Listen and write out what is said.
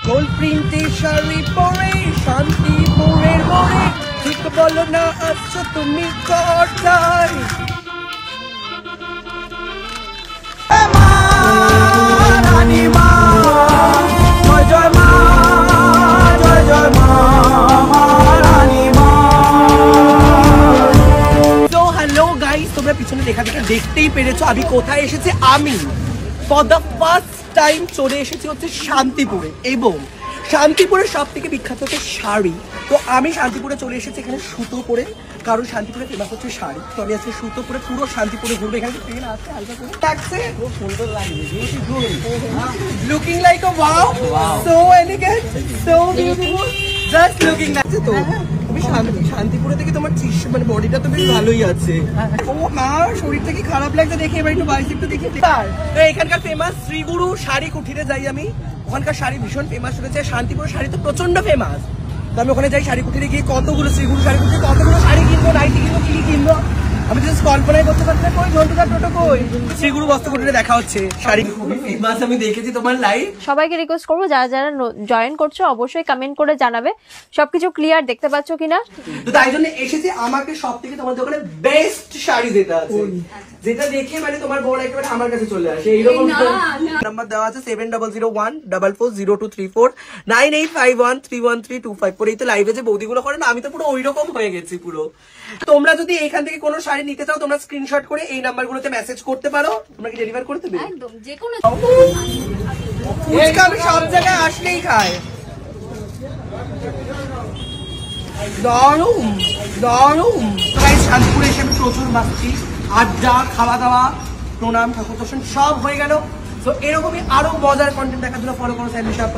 Gold প্রিন্টের শাড়ি পরে শান্তিপুরের মোড়ে, ঠিক বলো না আছো তুমি কোথায়? তোমরা পিছনে দেখা দেখে দেখতেই পেরেছো আমি কোথায় এসেছি। আমি ফর দ্য ফার্স্ট টাইম চলে এসেছি হচ্ছে শান্তিপুরে, এবং শান্তিপুরের সব থেকে বিখ্যাত হচ্ছে শাড়ি। তো আমি শান্তিপুরে চলে এসেছি এখানে সুতো পরে, কারণ শান্তিপুরে ফেমাস হচ্ছে শাড়ি। তো আমি আজকে সুতো পরে পুরো শান্তিপুরে ঘুরবো। এখানে ট্রেন আছে, হালকা করে লাগছে, খুব সুন্দর লাগছে, বিউটিফুল, লুকিং লাইক আ wow, so elegant, so beautiful, just looking লাগছে। তো শান্তিপুরে থেকে তোমার মানে বডিটা তো বেশ ভালোই আছে। ও মা, শরীরটা কি খারাপ লাগছে দেখে, এবার একটু বাইসেপটা দেখি। তো এখানকার ফেমাস শ্রীগুরু শাড়ি কুঠিরে যাই আমি। ওখানকার শাড়ি ভীষণ ফেমাস হয়েছে, শান্তিপুরের শাড়ি তো প্রচন্ড ফেমাস। তো আমি ওখানে যাই শাড়ি কুঠিরে গিয়ে কতগুলো শ্রীগুরু শাড়ি কুঠিরে কতগুলো শাড়ি কিনবো, নাইটি কিনবো, কি কিনবো আমি জাস্ট কল্পনাই করতে পারছি না। কই ঘন্টার টোটো কই? শ্রীগুরু বস্ত্র কুঠিরে দেখা হচ্ছে। শাড়ি খুবই ফেমাস, আমি দেখেছি তোমার লাইভ। সবাইকে রিকোয়েস্ট করবো যারা যারা জয়েন করছো অবশ্যই কমেন্ট করে জানাবে সবকিছু ক্লিয়ার দেখতে পাচ্ছ কিনা। তো তাই জন্য এসেছি, আমাকে সব থেকে তোমাদের ওখানে বেস্ট শাড়ি যেটা আছে, যেটা দেখে মানে তোমার বোন একেবারে আমার কাছে চলে আসে। এইরকম নাম্বার দেওয়া আছে 7001440234 9851313254। এই তো লাইভে যে বৌদিগুলো করে না, আমি তো পুরো ওই রকম হয়ে গেছি পুরো। তোমরা যদি এখান থেকে কোনো শাড়ি নিতে চাও, তোমরা স্ক্রিনশট করে এই নাম্বারগুলোতে মেসেজ করতে পারো। তোমরা কি ডেলিভার করে দেবে? একদম, যে কোনো ফুচকা আমি সব জায়গায় আসলেই খাই। দারুম দারুম। শান্তিপুরে এসে আমি প্রচুর মাসছি, আড্ডা, খাওয়া দাওয়া, প্রণাম, ঠাকুর দর্শন সব হয়ে গেল। তো এরকমই আরো মজার কন্টেন্ট দেখার জন্য ফলো করো স্যান্ডউইচ আপ।